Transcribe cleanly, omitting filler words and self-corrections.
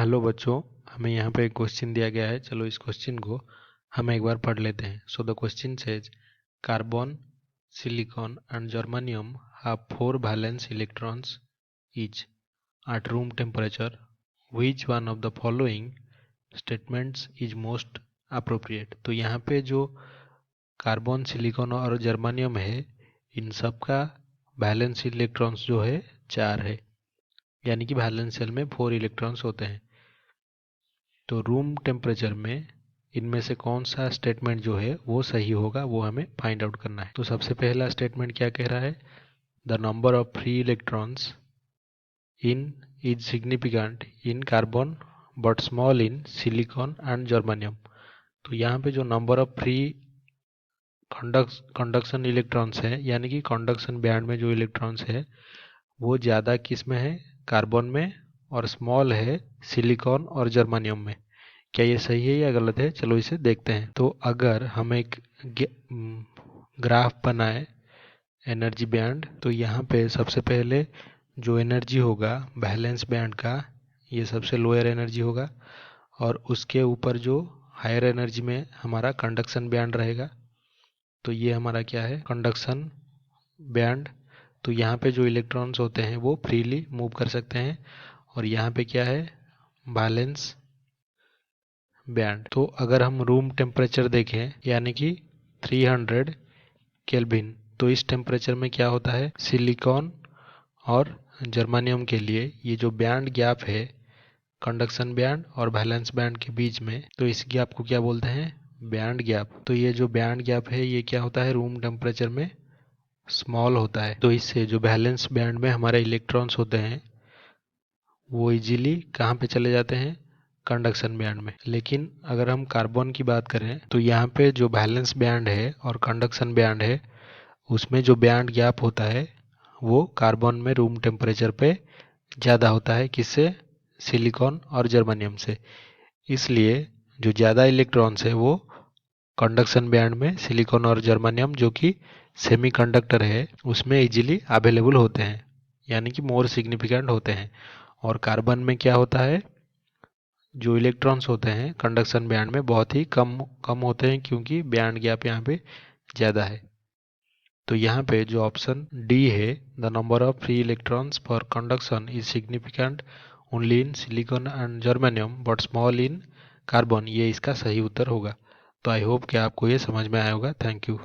Hello बच्चों, हमें यहाँ पे एक क्वेश्चन दिया गया है। चलो इस क्वेश्चन को हम एक बार पढ़ लेते हैं। So the question says carbon, silicon and germanium have 4 valence electrons each at room temperature. Which one of the following statements is most appropriate? तो यहाँ पे जो कार्बन, सिलिकॉन और जर्मेनियम है, इन सब का वैलेंस इलेक्ट्रॉन्स जो है 4 है, यानी कि वैलेंस शेल में 4 इलेक्ट्रॉन्स होते हैं। तो रूम टेम्परेचर में इनमें से कौन सा स्टेटमेंट जो है वो सही होगा, वो हमें फाइंड आउट करना है। तो सबसे पहला स्टेटमेंट क्या कह रहा है? The number of free electrons in is significant in carbon but small in silicon and germanium. तो यहाँ पे जो number of free conduction electrons है, यानी कि कंडक्शन बैंड में जो इलेक्ट्रॉन्स है वो ज़्यादा किस में है? कार्बन में, और स्मॉल है सिलिकॉन और जर्मेनियम में। क्या ये सही है या गलत है? चलो इसे देखते हैं। तो अगर हम एक ग्राफ बनाए एनर्जी बैंड, तो यहाँ पे सबसे पहले जो एनर्जी होगा वैलेंस बैंड का, ये सबसे लोअर एनर्जी होगा, और उसके ऊपर जो हायर एनर्जी में हमारा कंडक्शन बैंड रहेगा। तो ये हमारा क्या है? Conduction band. तो यहाँ पे जो इलेक्ट्रॉन्स होते हैं वो फ्रीली मूव कर सकते हैं, और यहाँ पे क्या है? Valence band. तो अगर हम रूम टेम्परेचर देखें, यानी कि 300 केल्विन, तो इस टेम्परेचर में क्या होता है? सिलिकॉन और जर्मेनियम के लिए ये जो बैंड गैप है कंडक्शन बैंड और वैलेंस बैंड के बीच में, तो इस गैप को क्या बोलते हैं? Band gap. तो ये जो बैंड गैप है ये क्या होता है? रूम टेम्परेचर में स्मॉल होता है। तो इससे जो वैलेंस बैंड में हमारे इलेक्ट्रॉन्स होते हैं वो इजीली कहाँ पे चले जाते हैं? कंडक्शन बैंड में। लेकिन अगर हम कार्बन की बात करें तो यहाँ पे जो वैलेंस बैंड है और कंडक्शन बैंड है उसमें जो बैंड गैप होता है वो कार्बन में रूम टेम्परेचर पे ज़्यादा होता है। किससे? सिलिकॉन और जर्मेनियम से। इसलिए जो ज़्यादा इलेक्ट्रॉन्स है वो कंडक्शन बैंड में सिलिकॉन और जर्मेनियम, जो कि सेमीकंडक्टर है, उसमें इजीली अवेलेबल होते हैं, यानी कि मोर सिग्निफिकेंट होते हैं। और कार्बन में क्या होता है? जो इलेक्ट्रॉन्स होते हैं कंडक्शन बैंड में बहुत ही कम कम होते हैं, क्योंकि बैंड गैप यहाँ पे ज़्यादा है। तो यहाँ पे जो ऑप्शन डी है, the number of free electrons for conduction is significant only in silicon and germanium but small in carbon, ये इसका सही उत्तर होगा। तो आई होप कि आपको ये समझ में आया होगा। Thank you.